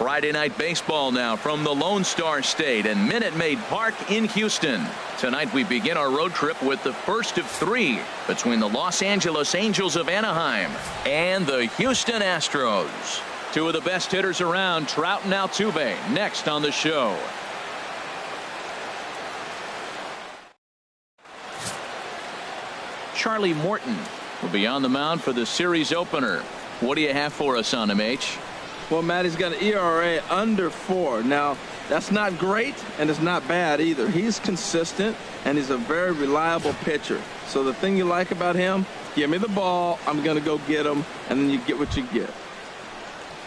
Friday night baseball now from the Lone Star State and Minute Maid Park in Houston. Tonight we begin our road trip with the first of three between the Los Angeles Angels of Anaheim and the Houston Astros. Two of the best hitters around, Trout and Altuve, next on the show. Charlie Morton will be on the mound for the series opener. What do you have for us on him, H? Well, Matt, he's got an ERA under 4. Now, that's not great, and it's not bad either. He's consistent, and he's a very reliable pitcher. So the thing you like about him, give me the ball, I'm going to go get him, and then you get what you get.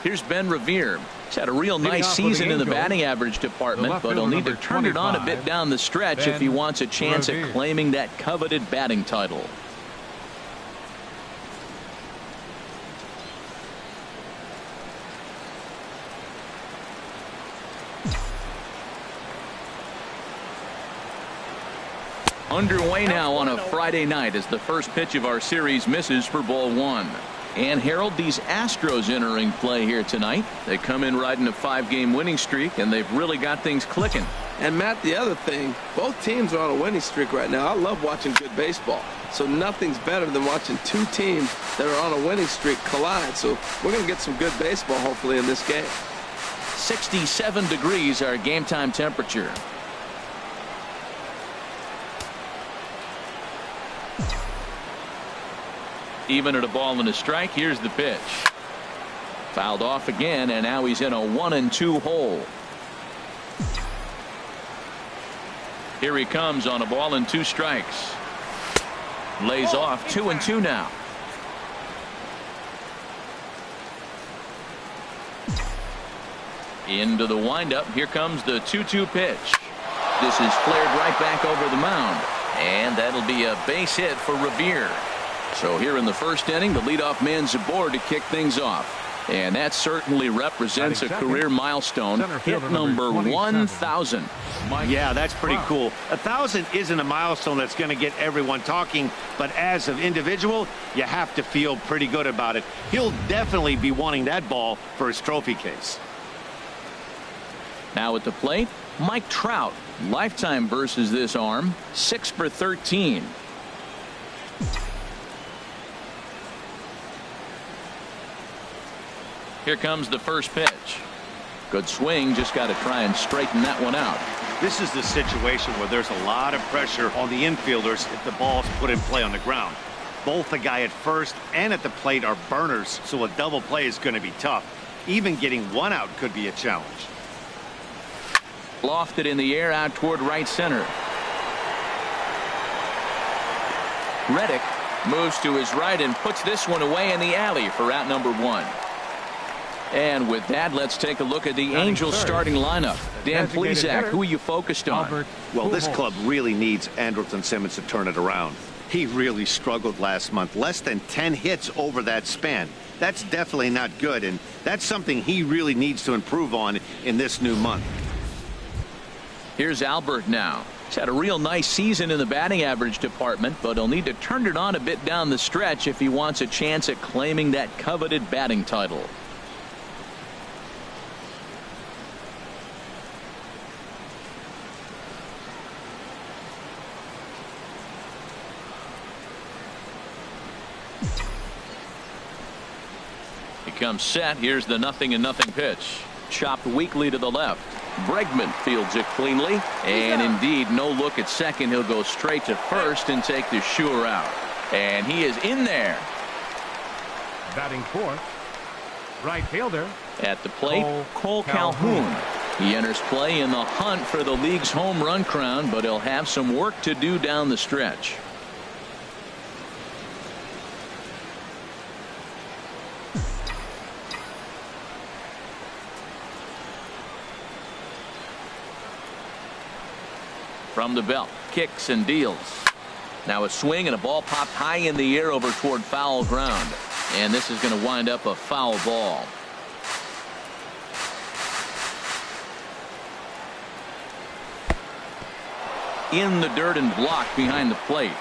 Here's Ben Revere. He's had a real nice season in the batting average department, but he'll need to turn it on a bit down the stretch if he wants a chance at claiming that coveted batting title. Underway now on a Friday night as the first pitch of our series misses for ball 1. And Harold, these Astros entering play here tonight. They come in riding a 5-game winning streak, and they've really got things clicking. And Matt, the other thing, both teams are on a winning streak right now. I love watching good baseball. So nothing's better than watching two teams that are on a winning streak collide. So we're going to get some good baseball hopefully in this game. 67 degrees our game time temperature. Even at a ball and a strike. Here's the pitch. Fouled off again, and now he's in a 1-2 hole. Here he comes on a ball and 2 strikes. Lays off 2-2 now. Into the windup. Here comes the 2-2 pitch. This is flared right back over the mound, and that'll be a base hit for Revere. So here in the first inning, the leadoff man's aboard to kick things off. And that certainly represents a career milestone. Hit number 1,000. Yeah, that's pretty cool. 1,000 isn't a milestone that's going to get everyone talking, but as an individual, you have to feel pretty good about it. He'll definitely be wanting that ball for his trophy case. Now at the plate, Mike Trout. Lifetime versus this arm, 6 for 13. Here comes the first pitch. Good swing, just got to try and straighten that one out. This is the situation where there's a lot of pressure on the infielders if the ball's put in play on the ground. Both the guy at first and at the plate are burners, so a double play is going to be tough. Even getting one out could be a challenge. Lofted in the air out toward right center. Reddick moves to his right and puts this one away in the alley for out number 1. And with that, let's take a look at the Angels starting lineup. Dan Plesac, who are you focused on? Well, this club really needs Andrelton Simmons to turn it around. He really struggled last month. Less than 10 hits over that span. That's definitely not good, and that's something he really needs to improve on in this new month. Here's Albert now. He's had a real nice season in the batting average department, but he'll need to turn it on a bit down the stretch if he wants a chance at claiming that coveted batting title. Comes set. Here's the 0-0 pitch. Chopped weakly to the left. Bregman fields it cleanly, and indeed no look at second. He'll go straight to first and take the sure out, and he is in there. Batting fourth, right fielder at the plate, Cole Calhoun. He enters play in the hunt for the league's home run crown, but he'll have some work to do down the stretch. From the belt, kicks and deals. Now a swing and a ball popped high in the air over toward foul ground. And this is going to wind up a foul ball. In the dirt and blocked behind the plate.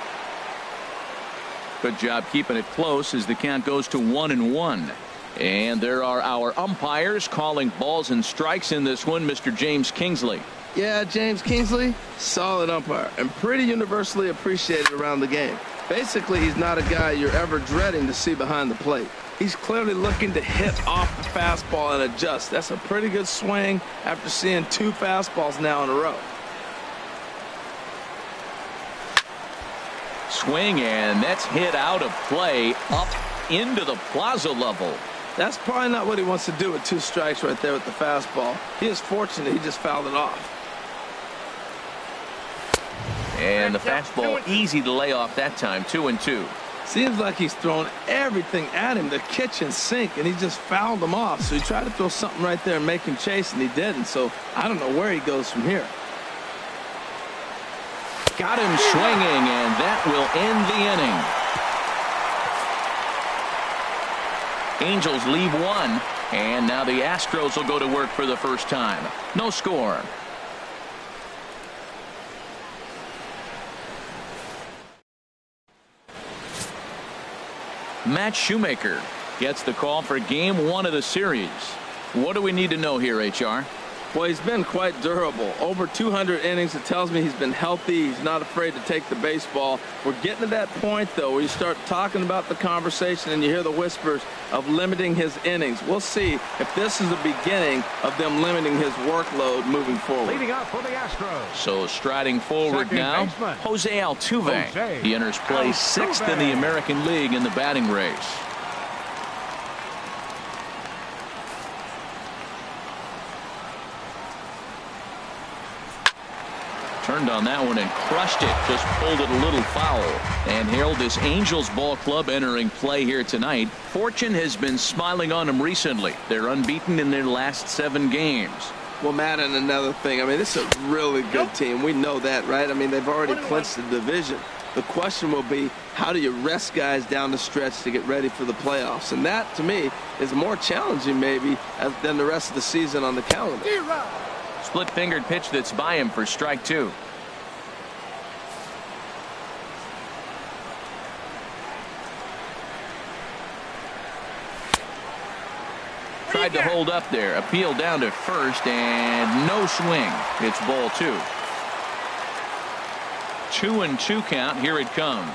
Good job keeping it close as the count goes to 1-1. And there are our umpires calling balls and strikes in this one, Mr. James Kingsley. Yeah, James Kingsley, solid umpire and pretty universally appreciated around the game. Basically, he's not a guy you're ever dreading to see behind the plate. He's clearly looking to hit off the fastball and adjust. That's a pretty good swing after seeing 2 fastballs now in a row. Swing, and that's hit out of play up into the plaza level. That's probably not what he wants to do with 2 strikes right there with the fastball. He is fortunate he just fouled it off. And the fastball easy to lay off that time, 2-2. Seems like he's thrown everything at him, the kitchen sink, and he just fouled them off. So he tried to throw something right there and make him chase, and he didn't. So I don't know where he goes from here. Got him swinging, and that will end the inning. Angels leave 1, and now the Astros will go to work for the first time. No score. Matt Shoemaker gets the call for game 1 of the series. What do we need to know here, HR? Well, he's been quite durable. Over 200 innings. It tells me he's been healthy. He's not afraid to take the baseball. We're getting to that point, though, where you start talking about the conversation and you hear the whispers of limiting his innings. We'll see if this is the beginning of them limiting his workload moving forward. Leading up for the Astros. So striding forward Second now, baseman. Jose Altuve. Jose He enters play Altuve. 6th in the American League in the batting race. Turned on that one and crushed it. Just pulled it a little foul. And Harold, this Angels ball club entering play here tonight. Fortune has been smiling on them recently. They're unbeaten in their last 7 games. Well, Matt, and another thing, I mean, this is a really good team. We know that, right? I mean, they've already clinched the division. The question will be, how do you rest guys down the stretch to get ready for the playoffs? And that, to me, is more challenging maybe than the rest of the season on the calendar. Split-fingered pitch that's by him for strike 2. Tried to hold up there. Appeal down to first, and no swing. It's ball 2. 2-2 count. Here it comes.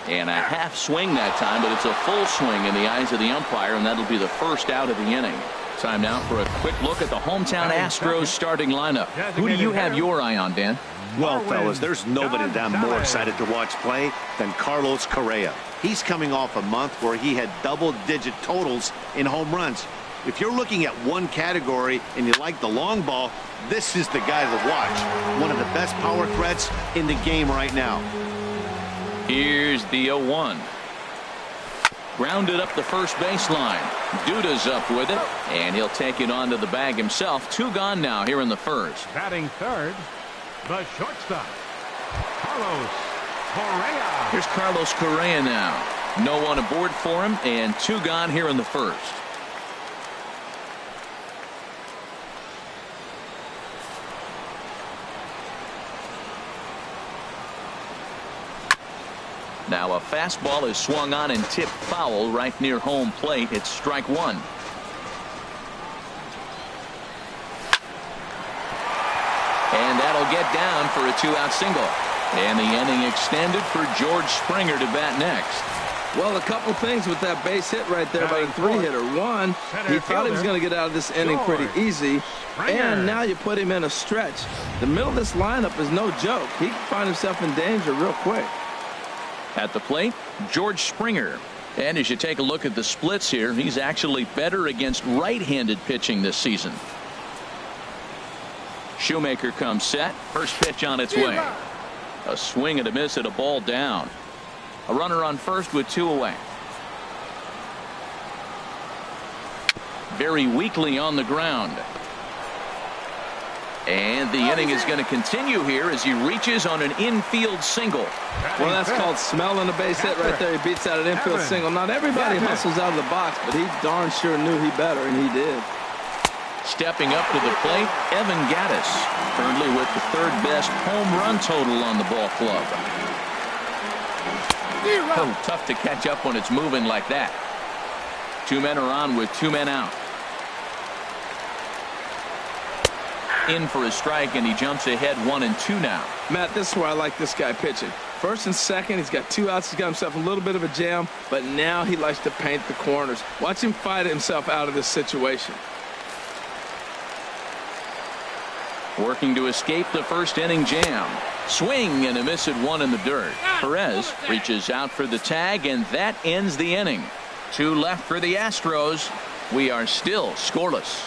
And a half swing that time, but it's a full swing in the eyes of the umpire, and that'll be the first out of the inning. Time now for a quick look at the hometown Astros starting lineup. Who do you have your eye on, Dan? Well, fellas, there's nobody that I'm more excited to watch play than Carlos Correa. He's coming off a month where he had double-digit totals in home runs. If you're looking at one category and you like the long ball, this is the guy to watch. One of the best power threats in the game right now. Here's the 0-1. Grounded up the first baseline. Duda's up with it, and he'll take it onto the bag himself. 2 gone now here in the first. Batting third, the shortstop, Carlos Correa. Here's Carlos Correa now. No one aboard for him, and 2 gone here in the first. Now a fastball is swung on and tipped foul right near home plate. It's strike 1. And that'll get down for a 2-out single. And the inning extended for George Springer to bat next. Well, a couple things with that base hit right there by the 3-hitter. One, he thought he was going to get out of this inning pretty easy. And now you put him in a stretch. The middle of this lineup is no joke. He can find himself in danger real quick. At the plate, George Springer. And as you take a look at the splits here, he's actually better against right-handed pitching this season. Shoemaker comes set. First pitch on its way. A swing and a miss at a ball down. A runner on first with 2 away. Very weakly on the ground. And the inning is going to continue here as he reaches on an infield single. Well, that's called smelling a base hit right there. He beats out an infield single. Not everybody hustles out of the box, but he darn sure knew he better, and he did. Stepping up to the plate, Evan Gattis, currently with the 3rd best home run total on the ball club. Oh, tough to catch up when it's moving like that. Two men are on with two men out. In for a strike, and he jumps ahead 1-2 now. Matt, this is where I like this guy pitching. First and second, he's got two outs. He's got himself a little bit of a jam, but now he likes to paint the corners. Watch him fight himself out of this situation. Working to escape the first inning jam. Swing and a miss at one in the dirt. Perez reaches out for the tag, and that ends the inning. Two left for the Astros. We are still scoreless.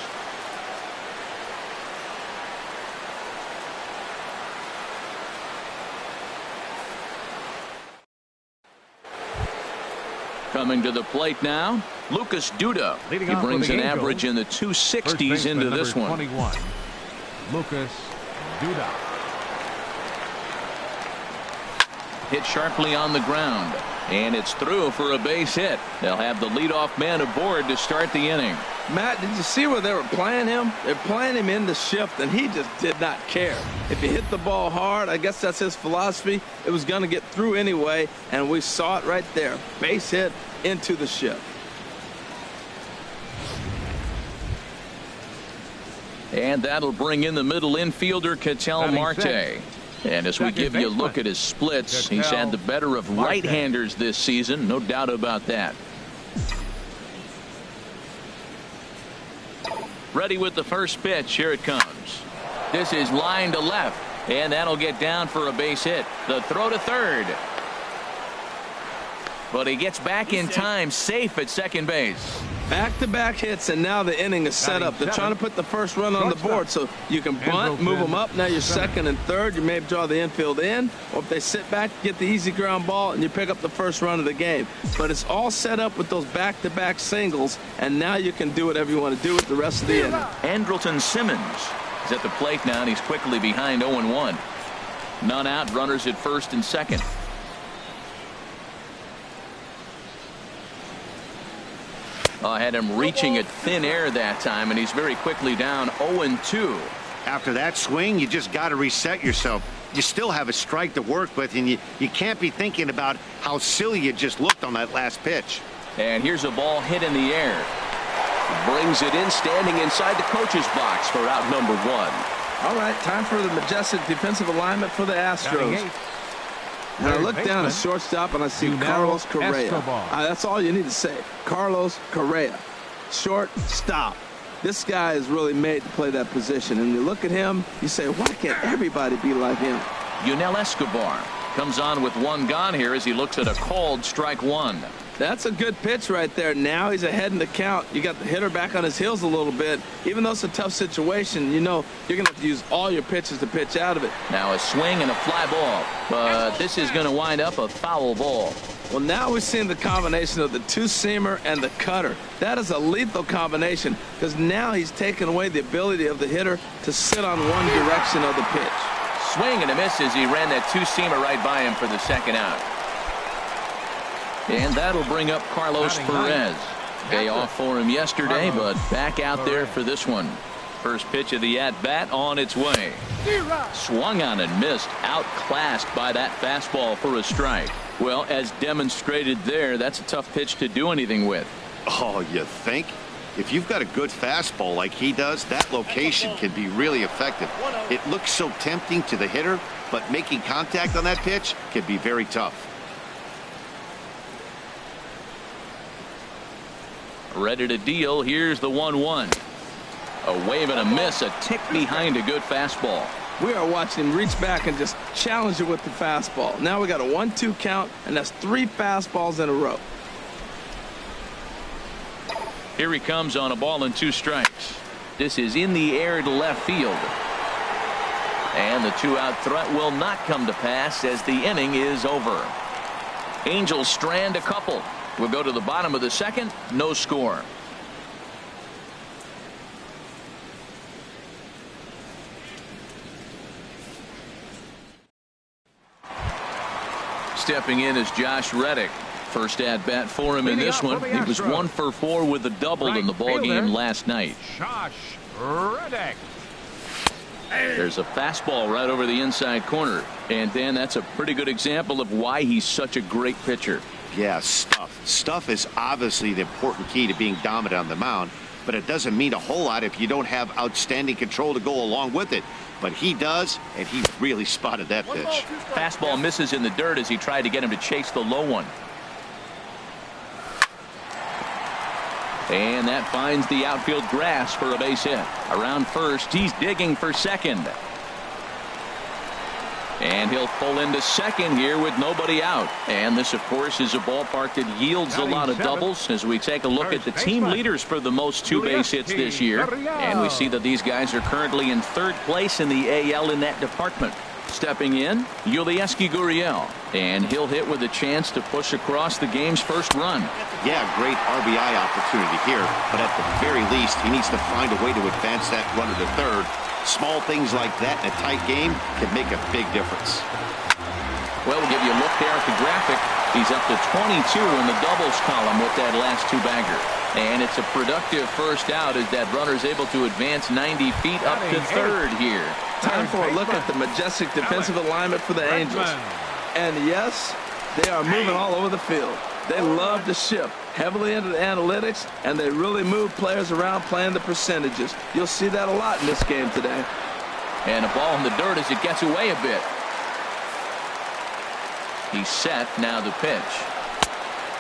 Coming to the plate now, Lucas Duda. He brings an average in the 260s into this one. 21, Lucas Duda. Hit sharply on the ground, and it's through for a base hit. They'll have the leadoff man aboard to start the inning. Matt, did you see where they were playing him? They're playing him in the shift, and he just did not care. If he hit the ball hard, I guess that's his philosophy. It was going to get through anyway, and we saw it right there. Base hit into the shift. And that'll bring in the middle infielder, Ketel Marte. And as we give you a look at his splits, he's had the better of right-handers this season, no doubt about that. Ready with the first pitch. Here it comes. This is line to left, and that'll get down for a base hit. The throw to third. But he gets back in time, safe at second base. Back-to-back hits, and now the inning is set up. They're trying to put the first run on the board, so you can bunt, move them up. Now you're second and third. You may draw the infield in, or if they sit back, get the easy ground ball, and you pick up the first run of the game. But it's all set up with those back-to-back singles, and now you can do whatever you want to do with the rest of the inning. Andrelton Simmons is at the plate now, and he's quickly behind 0-1. None out, runners at first and second. I had him reaching at thin air that time, and he's very quickly down 0-2. After that swing, you just got to reset yourself. You still have a strike to work with, and you can't be thinking about how silly you just looked on that last pitch. And here's a ball hit in the air. Brings it in, standing inside the coach's box for out number one. All right, time for the majestic defensive alignment for the Astros. And I look down at shortstop and I see Carlos Correa. That's all you need to say. Carlos Correa. Shortstop. This guy is really made to play that position. And you look at him, you say, why can't everybody be like him? Yunel Escobar comes on with one gone here as he looks at a called strike one. That's a good pitch right there. Now he's ahead in the count. You got the hitter back on his heels a little bit. Even though it's a tough situation, you know you're going to have to use all your pitches to pitch out of it. Now a swing and a fly ball. But this is going to wind up a foul ball. Well, now we're seeing the combination of the two-seamer and the cutter. That is a lethal combination because now he's taken away the ability of the hitter to sit on one direction of the pitch. Swing and a miss as he ran that two-seamer right by him for the second out. And that'll bring up Carlos Perez. Day off for him yesterday, but back out there for this one. First pitch of the at-bat on its way. Swung on and missed, outclassed by that fastball for a strike. Well, as demonstrated there, that's a tough pitch to do anything with. Oh, you think? If you've got a good fastball like he does, that location can be really effective. It looks so tempting to the hitter, but making contact on that pitch can be very tough. Ready to deal. Here's the 1-1. A wave and a miss, a tick behind a good fastball. We are watching him reach back and just challenge it with the fastball. Now we got a 1-2 count, and that's 3 fastballs in a row. Here he comes on a ball and 2 strikes. This is in the air to left field. And the 2-out threat will not come to pass as the inning is over. Angels strand a couple. We'll go to the bottom of the second. No score. Stepping in is Josh Reddick. First at bat for him in this one. He was 1 for 4 with a double in the ball game last night. Josh Reddick. There's a fastball right over the inside corner. And Dan, that's a pretty good example of why he's such a great pitcher. Yeah, stuff. Stuff is obviously the important key to being dominant on the mound, but it doesn't mean a whole lot if you don't have outstanding control to go along with it. But he does, and he really spotted that pitch. Fastball misses in the dirt as he tried to get him to chase the low one. And that finds the outfield grass for a base hit. Around first, he's digging for second. And he'll pull into second here with nobody out. And this, of course, is a ballpark that yields a lot of doubles as we take a look at the team leaders for the most two base hits this year. And we see that these guys are currently in third place in the AL in that department. Stepping in, Yulieski Gurriel. And he'll hit with a chance to push across the game's first run. Yeah, great RBI opportunity here, but at the very least, he needs to find a way to advance that runner to third. Small things like that in a tight game can make a big difference. Well, we'll give you a look there at the graphic. He's up to 22 in the doubles column with that last two-bagger. And it's a productive first out as that runner's able to advance 90 feet up to third here. Time for a look at the majestic defensive alignment for the Angels. And yes, they are moving all over the field. They love to shift heavily into the analytics, and they really move players around playing the percentages. You'll see that a lot in this game today. And a ball in the dirt as it gets away a bit. He's set. Now the pitch.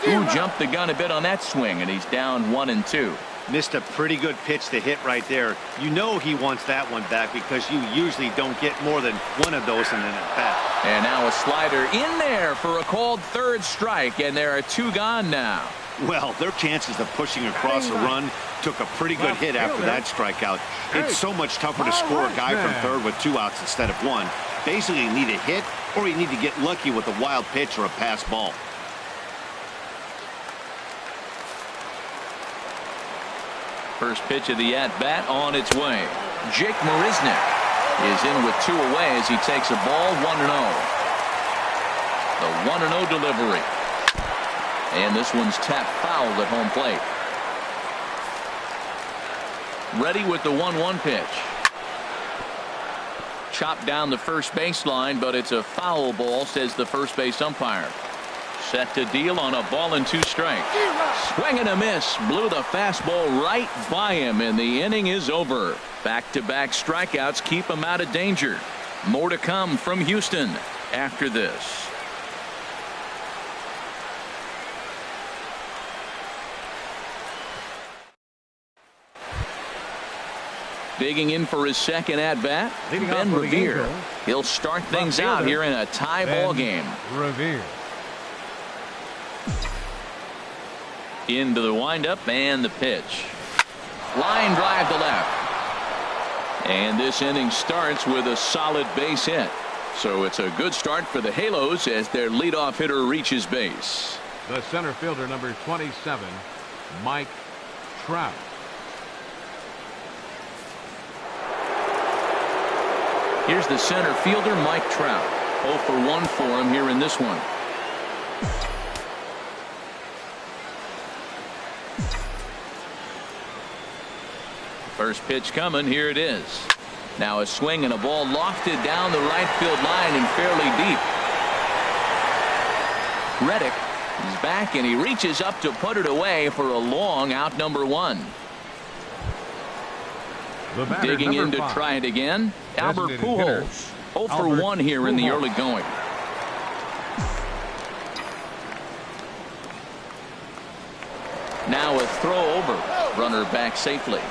Ooh, jumped the gun a bit on that swing, and he's down 1-2. Missed a pretty good pitch to hit right there. You know he wants that one back because you usually don't get more than one of those in an at-bat. And now a slider in there for a called third strike, and there are two gone now. Well, their chances of pushing across a run took a pretty good hit after that strikeout. It's so much tougher to score a guy from third with two outs instead of one. Basically, you need a hit or you need to get lucky with a wild pitch or a pass ball. First pitch of the at-bat on its way. Jake Marisnick is in with two away as he takes a ball 1-0. The 1-0 delivery. And this one's tapped foul at home plate. Ready with the 1-1 pitch. Chopped down the first baseline, but it's a foul ball, says the first base umpire. Set to deal on a ball and two strikes. Swing and a miss. Blew the fastball right by him, and the inning is over. Back-to-back strikeouts keep him out of danger. More to come from Houston after this. Digging in for his second at-bat, Ben Revere. He'll start things out here in a tie ball game. Revere. Into the windup and the pitch. Line drive to left. And this inning starts with a solid base hit. So it's a good start for the Halos as their leadoff hitter reaches base. The center fielder, number 27, Mike Trout. Here's the center fielder, Mike Trout. 0 for 1 for him here in this one. First pitch coming. Here it is. Now a swing and a ball lofted down the right field line and fairly deep. Reddick is back and he reaches up to put it away for a long out, number 1. Digging in to try it again, Albert Pujols. 0 for 1 here in the early going. Now a throw over. Runner back safely.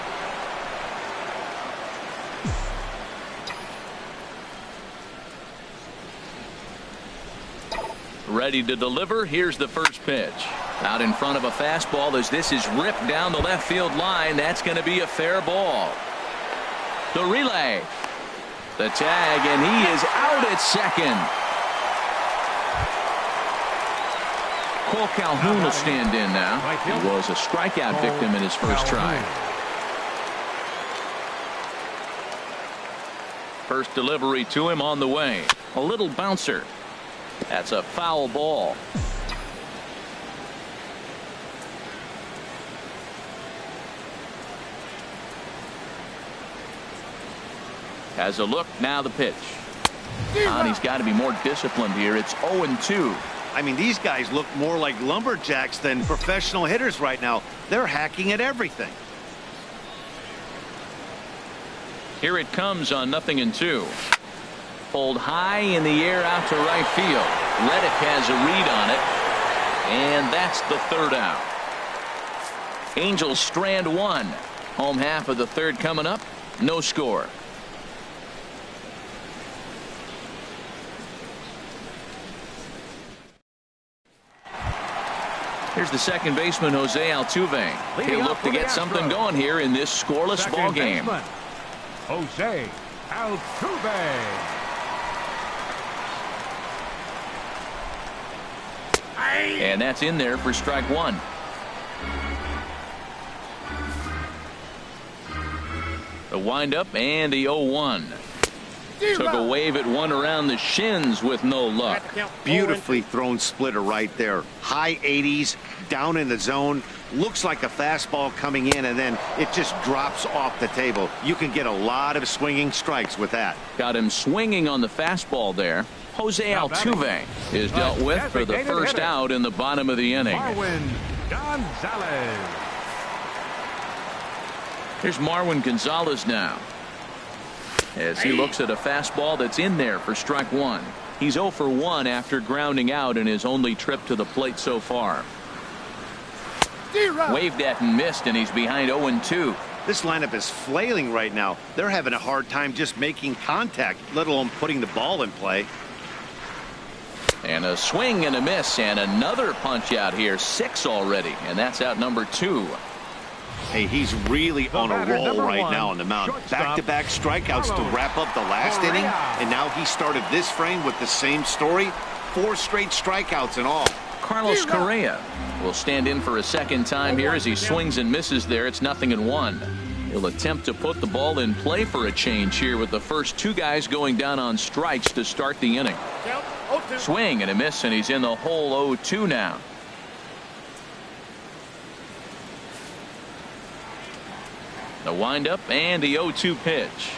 Ready to deliver. Here's the first pitch. Out in front of a fastball as this is ripped down the left field line. That's going to be a fair ball. The relay. The tag, and he is out at second. Cole Calhoun will stand in now. He was a strikeout victim in his first try. First delivery to him on the way. A little bouncer. That's a foul ball. Has a look. Now the pitch. And he's got to be more disciplined here. It's 0-2. I mean, these guys look more like lumberjacks than professional hitters right now. They're hacking at everything. Here it comes on 0-2. Pulled high in the air out to right field. Reddick has a read on it. And that's the third out. Angels strand one. Home half of the third coming up. No score. Here's the second baseman, Jose Altuve. He'll look to get something going here in this scoreless ball game. Jose Altuve. And that's in there for strike one. The windup and the 0-1. Took a wave at one around the shins with no luck. Beautifully thrown splitter right there. High 80s, down in the zone. Looks like a fastball coming in, and then it just drops off the table. You can get a lot of swinging strikes with that. Got him swinging on the fastball there. Jose Altuve is dealt with for the first out in the bottom of the inning. Marwin Gonzalez. Here's Marwin Gonzalez now, as he looks at a fastball that's in there for strike one. He's 0 for 1 after grounding out in his only trip to the plate so far. Waved at and missed, and he's behind 0-2. This lineup is flailing right now. They're having a hard time just making contact, let alone putting the ball in play. And a swing and a miss, and another punch out here. 6 already, and that's out number 2. Hey, he's really on a roll right now on the mound. Back-to-back strikeouts to wrap up the last inning, and now he started this frame with the same story. 4 straight strikeouts in all. Carlos Correa will stand in for a second time here as he swings and misses there. It's 0-1. He'll attempt to put the ball in play for a change here with the first 2 guys going down on strikes to start the inning. Swing and a miss, and he's in the hole 0-2 now. The windup and the 0-2 pitch.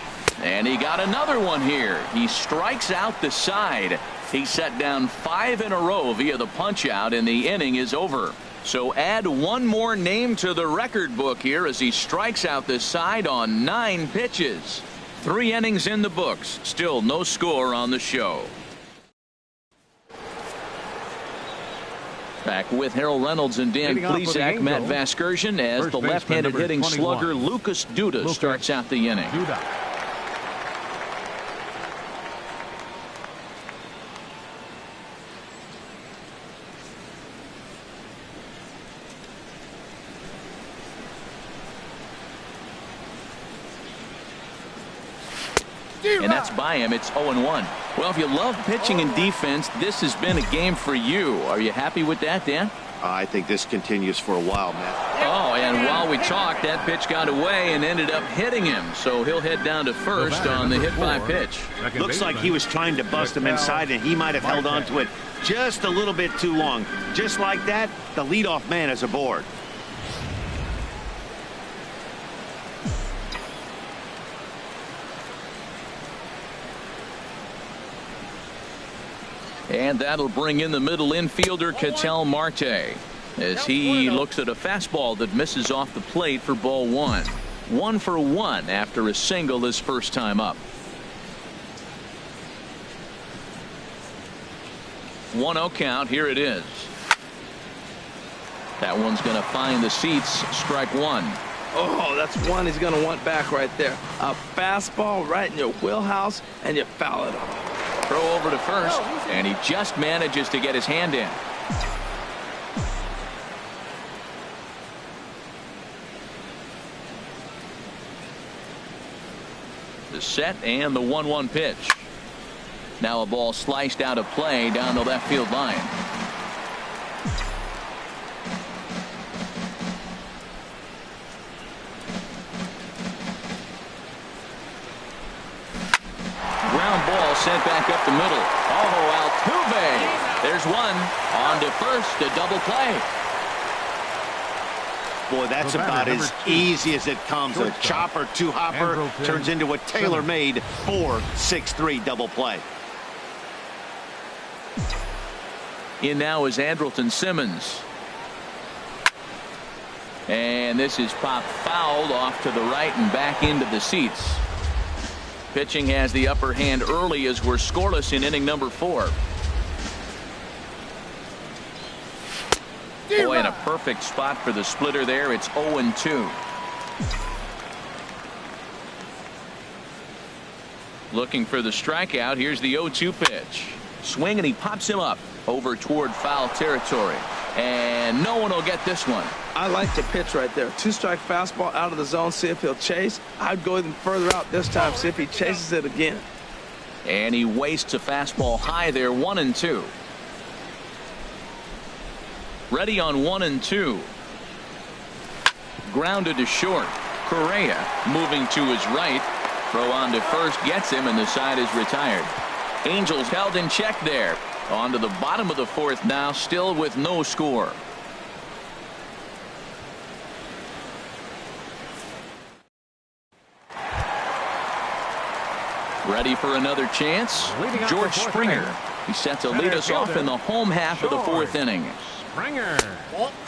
And he got another one here. He strikes out the side. He set down 5 in a row via the punch out, and the inning is over. So add one more name to the record book here as he strikes out the side on 9 pitches. 3 innings in the books. Still no score on the show. Back with Harold Reynolds and Dan Plesac, Matt Vasgersian, as the left-handed hitting slugger Lucas Duda starts out the inning. And that's by him. It's 0-1. Well, if you love pitching and defense, this has been a game for you. Are you happy with that, Dan? I think this continues for a while, Matt. Oh, and while we talked, that pitch got away and ended up hitting him. So he'll head down to first on the hit by pitch. Looks like he was trying to bust him inside, and he might have held on to it just a little bit too long. Just like that, the leadoff man is aboard. And that'll bring in the middle infielder Ketel Marte as he looks at a fastball that misses off the plate for ball 1. 1 for 1 after a single his first time up. 1-0 count. Here it is. That one's going to find the seats. Strike 1. Oh, that's one he's going to want back right there. A fastball right in your wheelhouse, and you foul it off. Throw over to first, and he just manages to get his hand in. The set and the 1-1 pitch. Now a ball sliced out of play down the left field line. Ground ball sent back up the middle. Oh, Altuve. There's one. On to first, a double play. Boy, that's about as easy as it comes. A chopper two-hopper turns into a tailor-made 4-6-3 double play. In now is Andrelton Simmons. And this is popped fouled off to the right and back into the seats. Pitching has the upper hand early as we're scoreless in inning number 4. Boy, and a perfect spot for the splitter there. It's 0-2. Looking for the strikeout. Here's the 0-2 pitch. Swing, and he pops him up over toward foul territory. And no one will get this one. I like the pitch right there. 2-strike fastball out of the zone. See if he'll chase. I'd go even further out this time. See if he chases it again. And he wastes a fastball high there. 1-2. Ready on 1-2. Grounded to short. Correa moving to his right. Throw on to first gets him, and the side is retired. Angels held in check there. On to the bottom of the 4th now, still with no score. Ready for another chance? George Springer. He's set to lead us off in the home half of the 4th inning. Springer.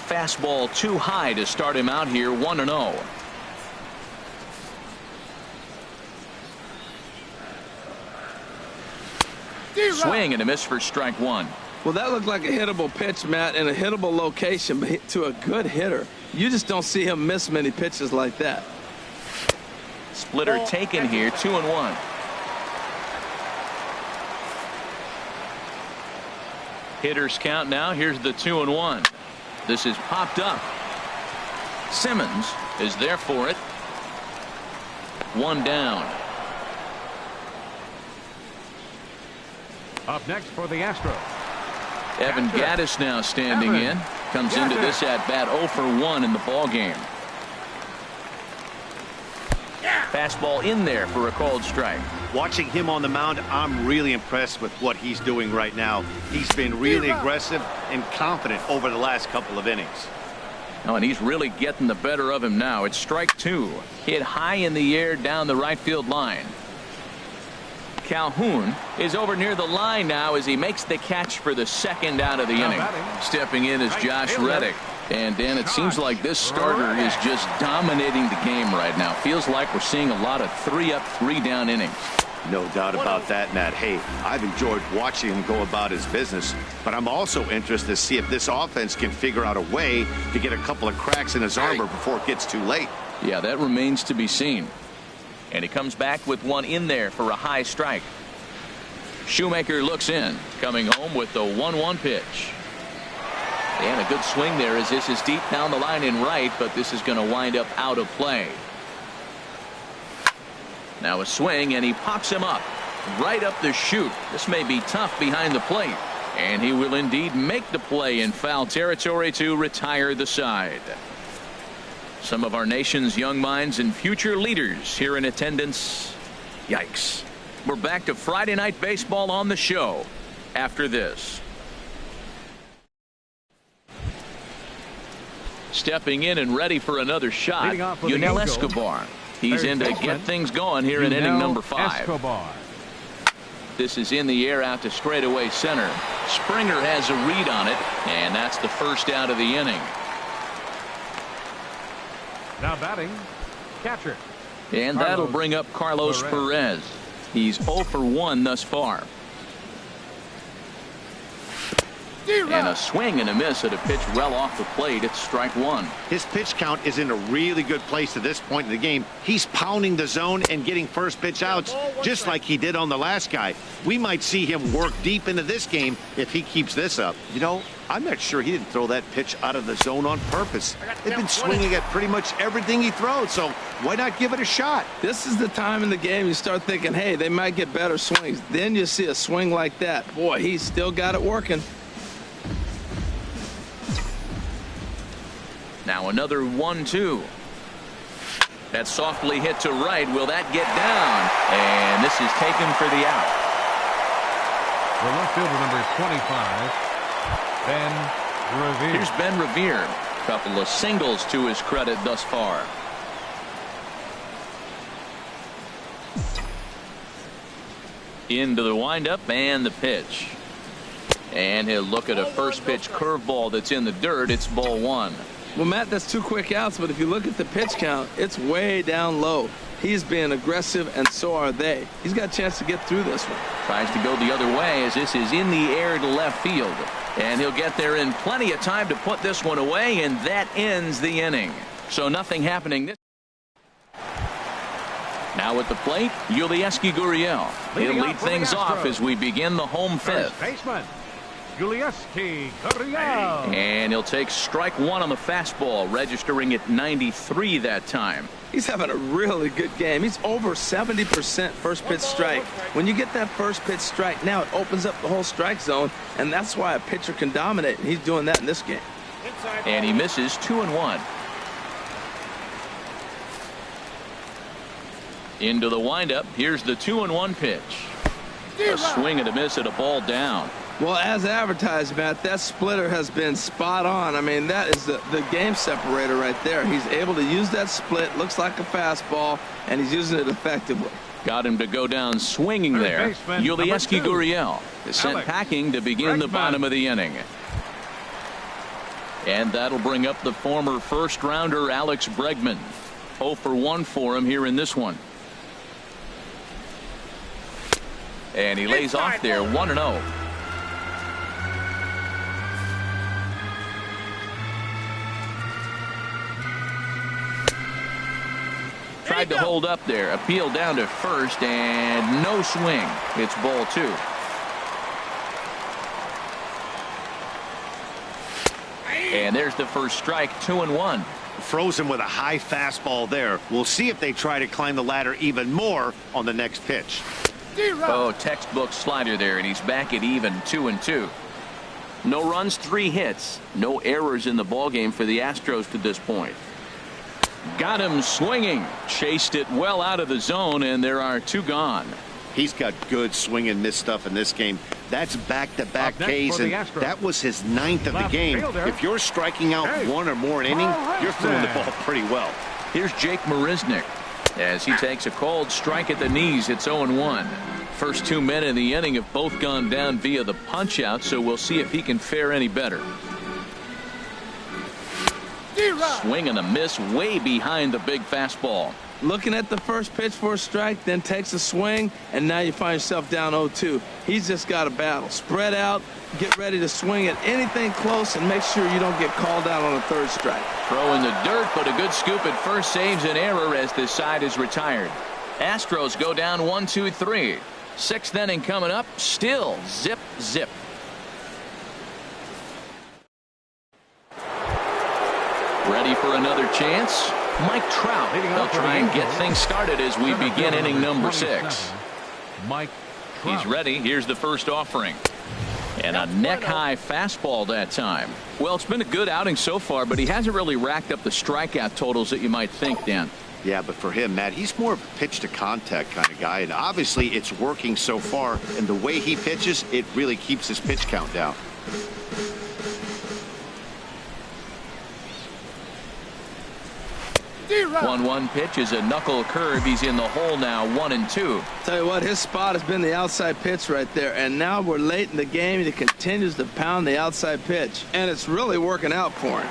Fastball too high to start him out here. 1-0. Swing and a miss for strike 1. Well, that looked like a hittable pitch, Matt, in a hittable location, but to a good hitter. You just don't see him miss many pitches like that. Splitter taken here. 2-1. Hitters count now. Here's the 2-1. This is popped up. Simmons is there for it. 1 down. Up next for the Astros. Evan Gattis now standing in. Comes into this at bat 0 for 1 in the ball game. Fastball in there for a called strike. Watching him on the mound, I'm really impressed with what he's doing right now. He's been really aggressive and confident over the last couple of innings. Oh, and he's really getting the better of him now. It's strike 2. Hit high in the air down the right field line. Calhoun is over near the line now as he makes the catch for the 2nd out of the inning. Stepping in is Josh Reddick. And Dan, it seems like this starter is just dominating the game right now. Feels like we're seeing a lot of 3-up, 3-down innings. No doubt about that, Matt. Hey, I've enjoyed watching him go about his business, but I'm also interested to see if this offense can figure out a way to get a couple of cracks in his armor before it gets too late. Yeah, that remains to be seen. And he comes back with one in there for a high strike. Shoemaker looks in, coming home with the 1-1 pitch. And a good swing there as this is deep down the line in right, but this is going to wind up out of play. Now a swing, and he pops him up right up the chute. This may be tough behind the plate, and he will indeed make the play in foul territory to retire the side. Some of our nation's young minds and future leaders here in attendance. Yikes. We're back to Friday Night Baseball on the show after this. Stepping in and ready for another shot, Yunel Escobar. He's in to get things going here in inning number 5. Escobar. This is in the air out to straightaway center. Springer has a read on it, and that's the 1st out of the inning. Now batting, catcher. And that'll bring up Carlos Perez. He's 0 for 1 thus far. And a swing and a miss at a pitch well off the plate. It's strike 1. His pitch count is in a really good place at this point in the game. He's pounding the zone and getting first pitch outs just like he did on the last guy. We might see him work deep into this game if he keeps this up. You know, I'm not sure he didn't throw that pitch out of the zone on purpose. They've been swinging at pretty much everything he throws, so why not give it a shot? This is the time in the game you start thinking, hey, they might get better swings. Then you see a swing like that. Boy, he's still got it working. Now another 1-2. That's softly hit to right. Will that get down? And this is taken for the out. The left fielder, number 25, Ben Revere. Here's Ben Revere. Couple of singles to his credit thus far. Into the windup and the pitch. And he'll look at a first pitch curveball that's in the dirt. It's ball one. Well, Matt, that's 2 quick outs, but if you look at the pitch count, it's way down low. He's being aggressive, and so are they. He's got a chance to get through this one. Tries to go the other way as this is in the air to left field. And he'll get there in plenty of time to put this one away, and that ends the inning. So nothing happening this. Now at the plate, Yulieski Gurriel. He'll lead things off as we begin the home fifth. First baseman, Yulieski Gurriel. And he'll take strike one on the fastball, registering at 93 that time. He's having a really good game. He's over 70% first pitch strike. When you get that first pitch strike, now it opens up the whole strike zone, and that's why a pitcher can dominate. And he's doing that in this game. And he misses 2-1. Into the windup. Here's the 2-1 pitch. A swing and a miss at a ball down. Well, as advertised, Matt, that splitter has been spot on. I mean, that is the game separator right there. He's able to use that split. Looks like a fastball, and he's using it effectively. Got him to go down swinging there. Yulieski Gurriel is sent packing to begin the bottom of the inning. And that'll bring up the former first-rounder Alex Bregman. 0 for 1 for him here in this one. And he lays off there 1-0. Tried to hold up there. Appeal down to first and no swing. It's ball two. And there's the first strike. 2-1. Frozen with a high fastball there. We'll see if they try to climb the ladder even more on the next pitch. Oh, textbook slider there, and he's back at even 2-2. No runs, 3 hits. No errors in the ballgame for the Astros to this point. Got him swinging. Chased it well out of the zone, and there are 2 gone. He's got good swing and miss stuff in this game. That's back-to-back Ks, and that was his 9th of the game. If you're striking out 1 or more an inning, you're throwing the ball pretty well. Here's Jake Marisnick as he takes a cold strike at the knees. It's 0-1. First 2 men in the inning have both gone down via the punch-out, so we'll see if he can fare any better. Swing and a miss way behind the big fastball. Looking at the first pitch for a strike, then takes a swing, and now you find yourself down 0-2. He's just got a battle. Spread out, get ready to swing at anything close, and make sure you don't get called out on a 3rd strike. Throw in the dirt, but a good scoop at first saves an error as this side is retired. Astros go down 1-2-3. 6th inning coming up. Still zip, zip. Ready for another chance? Mike Trout. They'll try and get things started as we begin inning number 6. Mike Trout. He's ready. Here's the first offering. And a neck-high fastball that time. Well, it's been a good outing so far, but he hasn't really racked up the strikeout totals that you might think, Dan. Yeah, but for him, Matt, he's more of a pitch-to-contact kind of guy, and obviously it's working so far, and the way he pitches, it really keeps his pitch count down. 1-1 pitch is a knuckle curve. He's in the hole now, 1-2. Tell you what, his spot has been the outside pitch right there, and now we're late in the game, and he continues to pound the outside pitch, and it's really working out for him.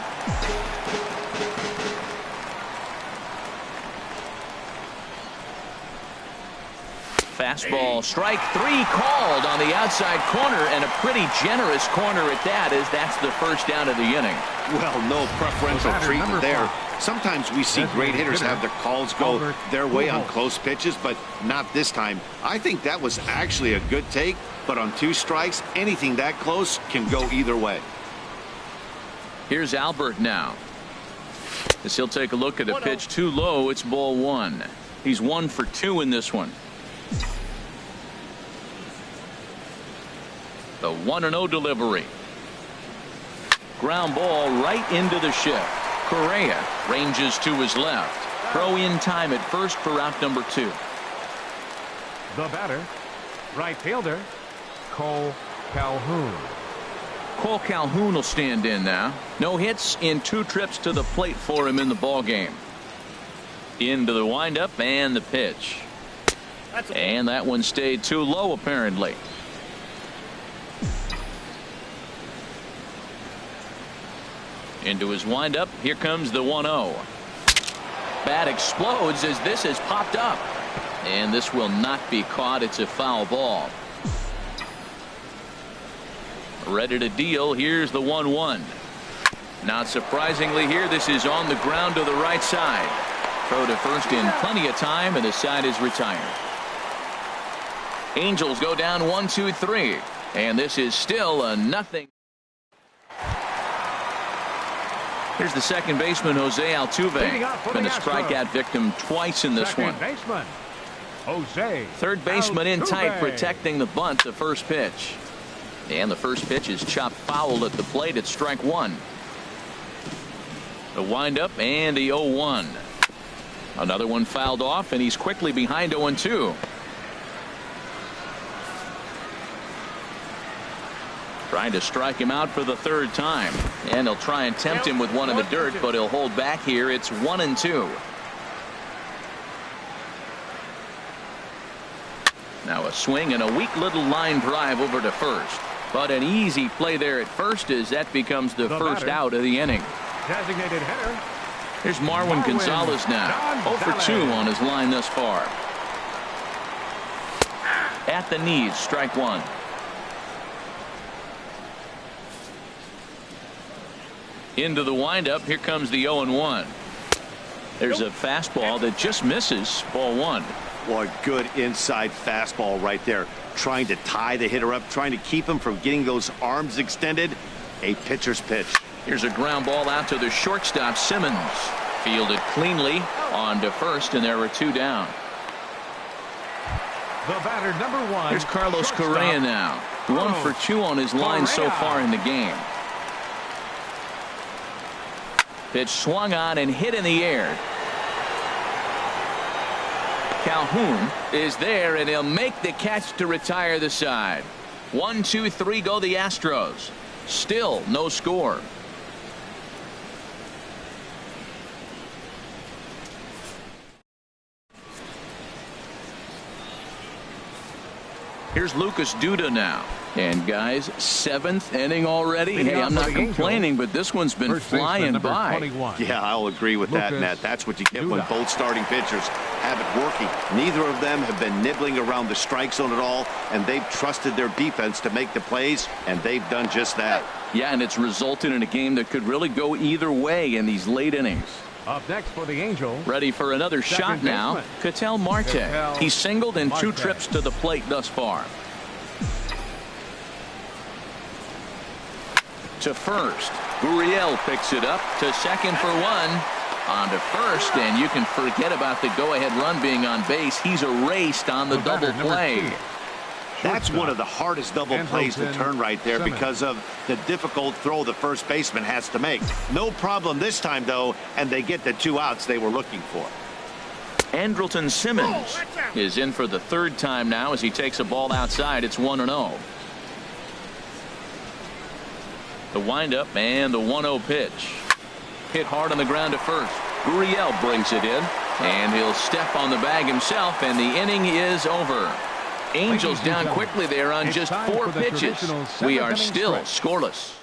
Fastball, strike 3 called on the outside corner, and a pretty generous corner at that, as that's the first down of the inning. Well, no preferential treatment there. Sometimes we see great hitters have their calls go their way on close pitches, but not this time. I think that was actually a good take, but on 2 strikes, anything that close can go either way. Here's Albert now. As he'll take a look at a pitch too low, it's ball 1. He's 1 for 2 in this one. The 1-0 delivery. Ground ball right into the shift. Correa ranges to his left. Throw in time at first for out number 2. The batter, right fielder, Cole Calhoun. Cole Calhoun will stand in now. No hits in 2 trips to the plate for him in the ball game. Into the windup and the pitch. And that one stayed too low apparently. Into his windup. Here comes the 1-0. Bat explodes as this has popped up. And this will not be caught. It's a foul ball. Ready to deal. Here's the 1-1. Not surprisingly here, this is on the ground to the right side. Throw to first in plenty of time, and the side is retired. Angels go down 1-2-3, and this is still a nothing. Here's the second baseman, Jose Altuve. Been a strikeout victim twice in this one. Baseman, Jose Third baseman in Altuve. tight, protecting the bunt. The first pitch. And the first pitch is chopped foul at the plate at strike one. The windup and the 0-1. Another one fouled off, and he's quickly behind 0-2. Trying to strike him out for the third time. And they'll try and tempt him with one in the dirt, but he'll hold back here. It's 1-2. Now a swing and a weak little line drive over to first. But an easy play there at first as that becomes the first batter. out of the inning. Designated hitter. Here's Marwin Gonzalez now. 0 for 2 on his line thus far. At the knees, strike one. Into the windup. Here comes the 0-1. There's a fastball that just misses. Ball one. What good inside fastball right there. Trying to tie the hitter up, trying to keep him from getting those arms extended. A pitcher's pitch. Here's a ground ball out to the shortstop, Simmons. Fielded cleanly on to first, and there were two down. The batter, number one. Here's Carlos shortstop. Correa now. 1 for 2 on his line so far in the game. Pitch swung on and hit in the air. Calhoun is there, and he'll make the catch to retire the side. 1-2-3 go the Astros. Still no score. Here's Lucas Duda now. And guys, 7th inning already. Hey, I'm not complaining, but this one's been flying by. 21. Yeah, I'll agree with that, Matt. That's what you get when both starting pitchers have it working. Neither of them have been nibbling around the strike zone at all, and they've trusted their defense to make the plays, and they've done just that. Yeah, and it's resulted in a game that could really go either way in these late innings. Up next for the Angels. Ready for another shot now. Ketel Marte. He's singled in 2 trips to the plate thus far. To first. Gurriel picks it up to second for 1. On to first, and you can forget about the go-ahead run being on base. He's erased on the double play. That's one of the hardest double plays to turn right there because of the difficult throw the first baseman has to make. No problem this time, though, and they get the 2 outs they were looking for. Andrelton Simmons is in for the 3rd time now as he takes a ball outside. It's 1-0. The windup and the 1-0 pitch. Hit hard on the ground to first. Gurriel brings it in, and he'll step on the bag himself, and the inning is over. Angels down quickly there on just 4 pitches. We are still scoreless.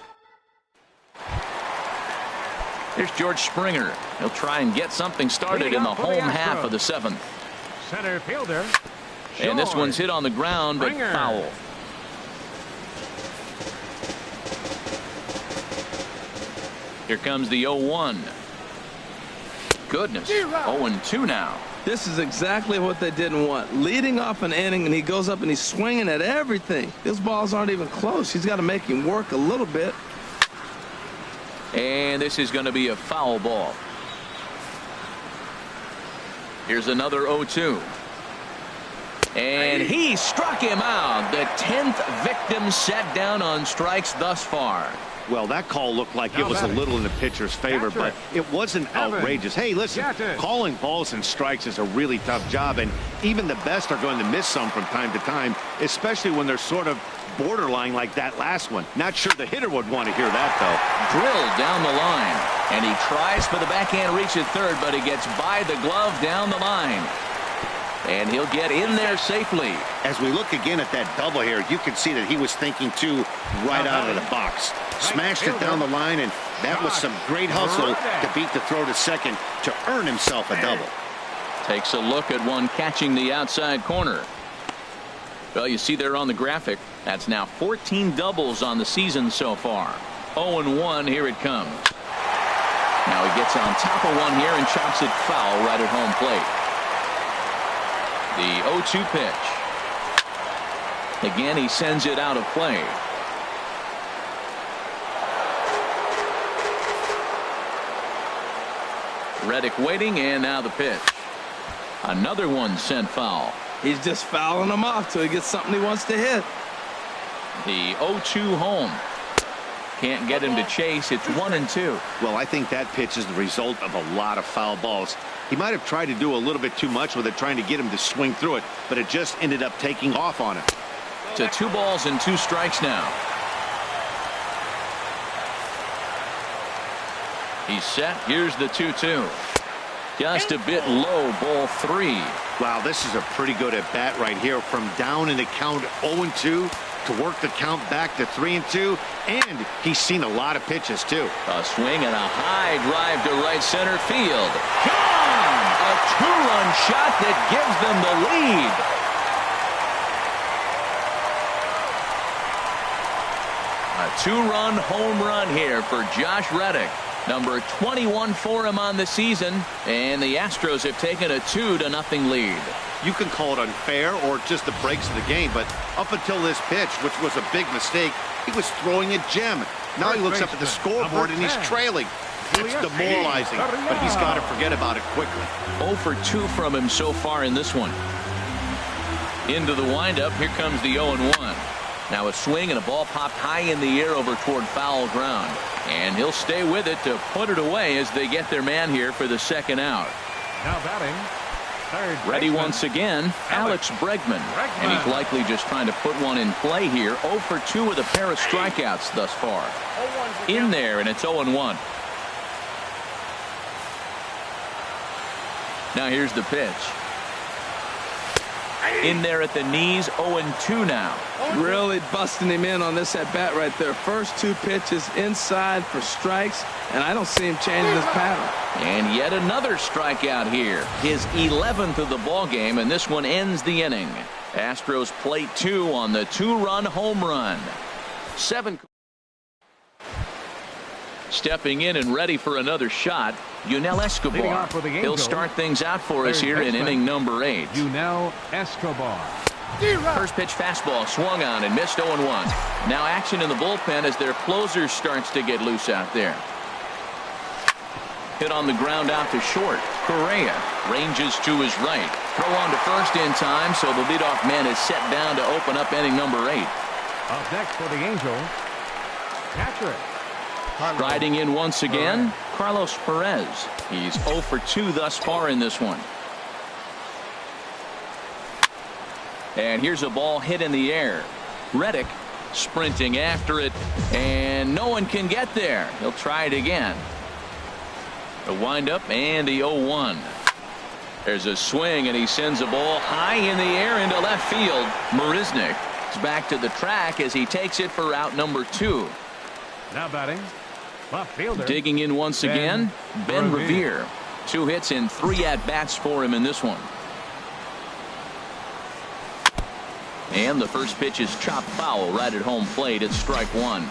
Here's George Springer. He'll try and get something started in the home half of the 7th. Center fielder. And this one's hit on the ground, but foul. Here comes the 0-1. Goodness. 0-2 now. This is exactly what they didn't want. Leading off an inning, and he goes up and he's swinging at everything. Those balls aren't even close. He's got to make him work a little bit. And this is going to be a foul ball. Here's another 0-2. And he struck him out. The 10th victim set down on strikes thus far. Well, that call looked like it was a little in the pitcher's favor, but it wasn't outrageous. Hey, listen, calling balls and strikes is a really tough job, and even the best are going to miss some from time to time, especially when they're sort of borderline like that last one. Not sure the hitter would want to hear that, though. Drilled down the line, and he tries for the backhand reach at third, but he gets by the glove down the line. And he'll get in there safely. As we look again at that double here, you can see that he was thinking too right out of the box. Smashed it down the line, and that was some great hustle to beat the throw to second to earn himself a double. Takes a look at one catching the outside corner. Well, you see there on the graphic, that's now 14 doubles on the season so far. 0-1, here it comes. Now he gets on top of one here and chops it foul right at home plate. The 0-2 pitch. Again, he sends it out of play. Reddick waiting, and now the pitch. Another one sent foul. He's just fouling them off till he gets something he wants to hit. The 0-2 home. Can't get him to chase. It's 1-2. Well, I think that pitch is the result of a lot of foul balls. He might have tried to do a little bit too much with it, trying to get him to swing through it, but it just ended up taking off on him. To 2 balls and 2 strikes now. He's set. Here's the 2-2. Just a bit low, ball 3. Wow, this is a pretty good at bat right here. From down in the count 0-2 to work the count back to 3-2, and he's seen a lot of pitches too. A swing and a high drive to right center field. Gone! A 2-run shot that gives them the lead. A 2-run home run here for Josh Reddick. Number 21 for him on the season, and the Astros have taken a 2-0 lead. You can call it unfair or just the breaks of the game, but up until this pitch, which was a big mistake, he was throwing a gem. Now he looks up at the scoreboard and he's trailing. It's demoralizing, but he's got to forget about it quickly. 0 for 2 from him so far in this one. Into the windup, here comes the 0-1. Now a swing and a ball popped high in the air over toward foul ground. And he'll stay with it to put it away as they get their man here for the second out. Now batting, third Ready baseman, once again, Alex Bregman. And he's likely just trying to put one in play here. 0 for 2 with a pair of strikeouts thus far. In there, and it's 0-1. Now here's the pitch. In there at the knees, 0-2 now. Really busting him in on this at bat right there. First 2 pitches inside for strikes, and I don't see him changing his pattern. And yet another strikeout here. His 11th of the ball game, and this one ends the inning. Astros plate 2 on the 2-run home run. 7. Stepping in and ready for another shot, Yunel Escobar. He'll start things out for us here in inning number 8. Yunel Escobar. First pitch fastball swung on and missed. 0-1. Now action in the bullpen as their closer starts to get loose out there. Hit on the ground out to short. Correa ranges to his right. Throw on to first in time, so the leadoff man is set down to open up inning number 8. Up next for the Angels, catcher. Riding in once again, Carlos Perez. He's 0 for 2 thus far in this one. And here's a ball hit in the air. Reddick sprinting after it, and no one can get there. He'll try it again. The windup and the 0-1. There's a swing, and he sends a ball high in the air into left field. Marisnick is back to the track as he takes it for out number 2. Now batting, left fielder. Digging in once again, Ben Revere. 2 hits and 3 at-bats for him in this one. And the first pitch is chopped foul right at home plate. It's strike 1.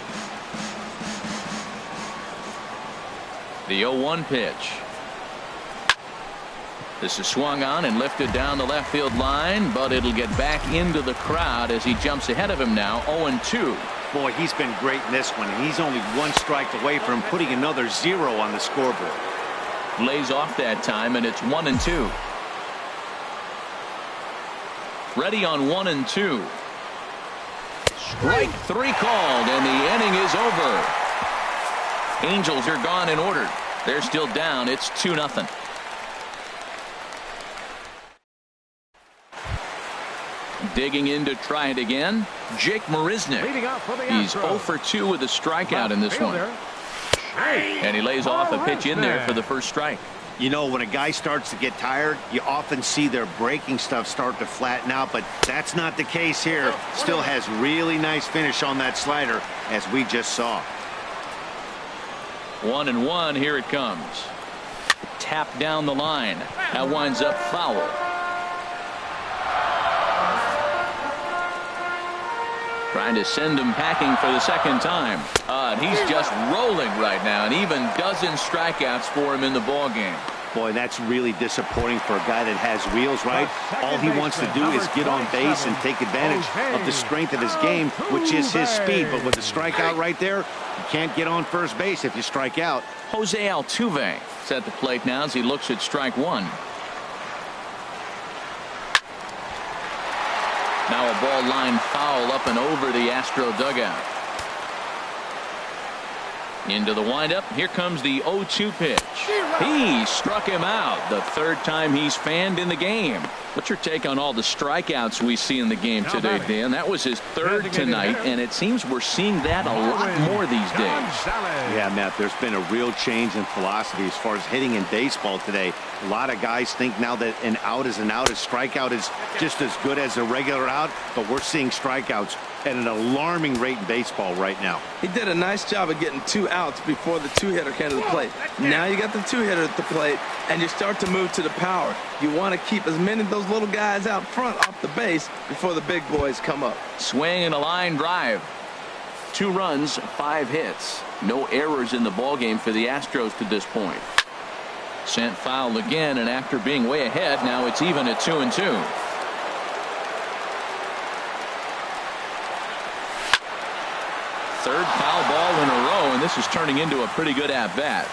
The 0-1 pitch. This is swung on and lifted down the left field line, but it'll get back into the crowd as he jumps ahead of him now. 0-2. Boy, he's been great in this one, and he's only 1 strike away from putting another 0 on the scoreboard. Lays off that time, and it's 1-2. Ready on 1-2. Strike 3 called, and the inning is over. Angels are gone in order. They're still down. It's 2-0. Digging in to try it again, Jake Marisnick. He's 0 for 2 with a strikeout in this one. And he lays off a pitch in there for the first strike. You know, when a guy starts to get tired, you often see their breaking stuff start to flatten out, but that's not the case here. Still has really nice finish on that slider, as we just saw. 1-1, here it comes. Tap down the line. That winds up foul. Trying to send him packing for the second time. And he's just rolling right now, and even dozen strikeouts for him in the ballgame. Boy, that's really disappointing for a guy that has wheels, right? All he wants to do is get on base and take advantage of the strength of his game, which is his speed. But with the strikeout right there, you can't get on first base if you strike out. Jose Altuve is at the plate now as he looks at strike one. Now a ball line foul up and over the Astro dugout. Into the windup. Here comes the 0-2 pitch. He struck him out the third time he's fanned in the game. What's your take on all the strikeouts we see in the game today, Dan? That was his third tonight, and it seems we're seeing that a lot more these days. Yeah, Matt, there's been a real change in philosophy as far as hitting in baseball today. A lot of guys think now that an out is an out. A strikeout is just as good as a regular out, but we're seeing strikeouts at an alarming rate in baseball right now. He did a nice job of getting 2 outs before the 2-hitter came to the plate. Now you got the 2-hitter at the plate, and you start to move to the power. You want to keep as many of those little guys out front off the base before the big boys come up. Swing and a line drive. 2 runs, 5 hits. No errors in the ballgame for the Astros to this point. Sent foul again, and after being way ahead, now it's even at 2-2. Third foul ball in a row, and this is turning into a pretty good at-bat.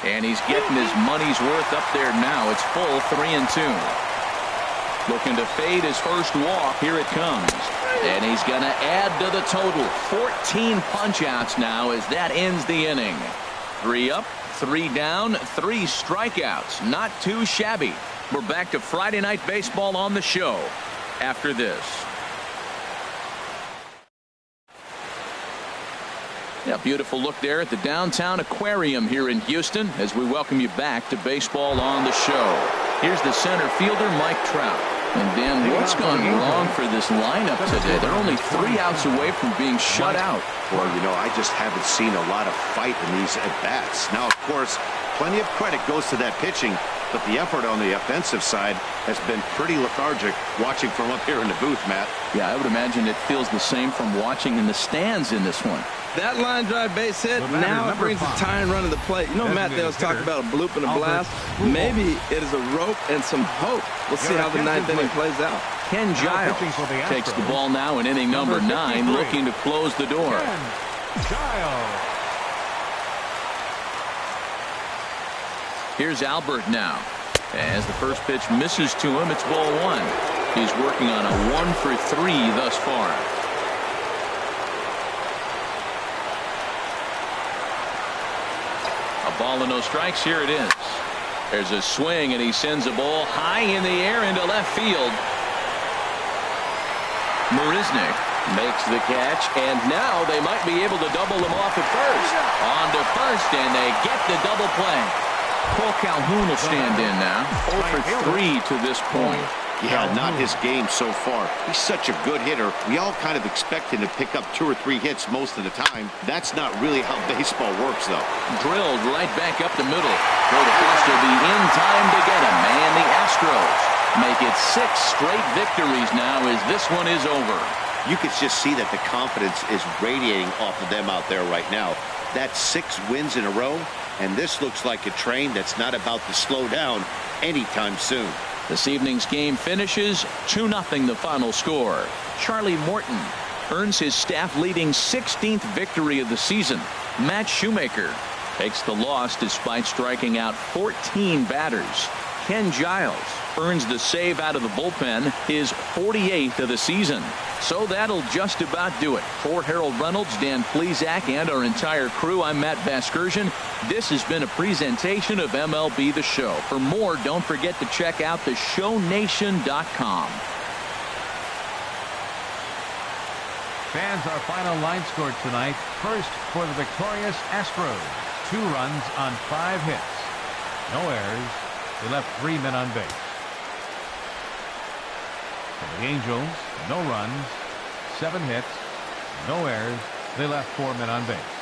And he's getting his money's worth up there now. It's full 3-2. Looking to fade his first walk. Here it comes. And he's going to add to the total. 14 punch-outs now as that ends the inning. 3 up, 3 down, 3 strikeouts. Not too shabby. We're back to Friday Night Baseball on the show after this. Yeah, beautiful look there at the downtown aquarium here in Houston as we welcome you back to Baseball on the Show. Here's the center fielder, Mike Trout. And Dan, what's gone wrong for this lineup today? They're only 3 outs away from being shut out. Well, you know, I just haven't seen a lot of fight in these at-bats. Now, of course, plenty of credit goes to that pitching, but the effort on the offensive side has been pretty lethargic watching from up here in the booth, Matt. Yeah, I would imagine it feels the same from watching in the stands in this one. That line drive base hit, now it brings the tying run to the plate. You know, Matt, they was talking about a bloop and a blast. Maybe it is a rope and some hope. We'll see how the 9th inning plays out. Ken Giles takes the ball now in inning number 9, looking to close the door. Here's Albert now. As the first pitch misses to him, it's ball 1. He's working on a 1-for-3 thus far. A ball and no strikes. Here it is. There's a swing, and he sends a ball high in the air into left field. Marisnick makes the catch, and now they might be able to double him off at first. On to first, and they get the double play. Cole Calhoun will stand in now. 0-for-3 to this point. Yeah, not his game so far. He's such a good hitter. We all kind of expect him to pick up 2 or 3 hits most of the time. That's not really how baseball works, though. Drilled right back up the middle. Well, the first will be in time to get him. And the Astros make it 6 straight victories now as this one is over. You could just see that the confidence is radiating off of them out there right now. That's 6 wins in a row, and this looks like a train that's not about to slow down anytime soon. This evening's game finishes 2-0 the final score. Charlie Morton earns his staff-leading 16th victory of the season. Matt Shoemaker takes the loss despite striking out 14 batters. Ken Giles earns the save out of the bullpen, his 48th of the season. So that'll just about do it. For Harold Reynolds, Dan Plesac, and our entire crew, I'm Matt Vasgersian. This has been a presentation of MLB The Show. For more, don't forget to check out theshownation.com. Fans, our final line score tonight. First for the victorious Astros. 2 runs on 5 hits. No errors. They left 3 men on base. For the Angels, no runs, 7 hits, no errors. They left 4 men on base.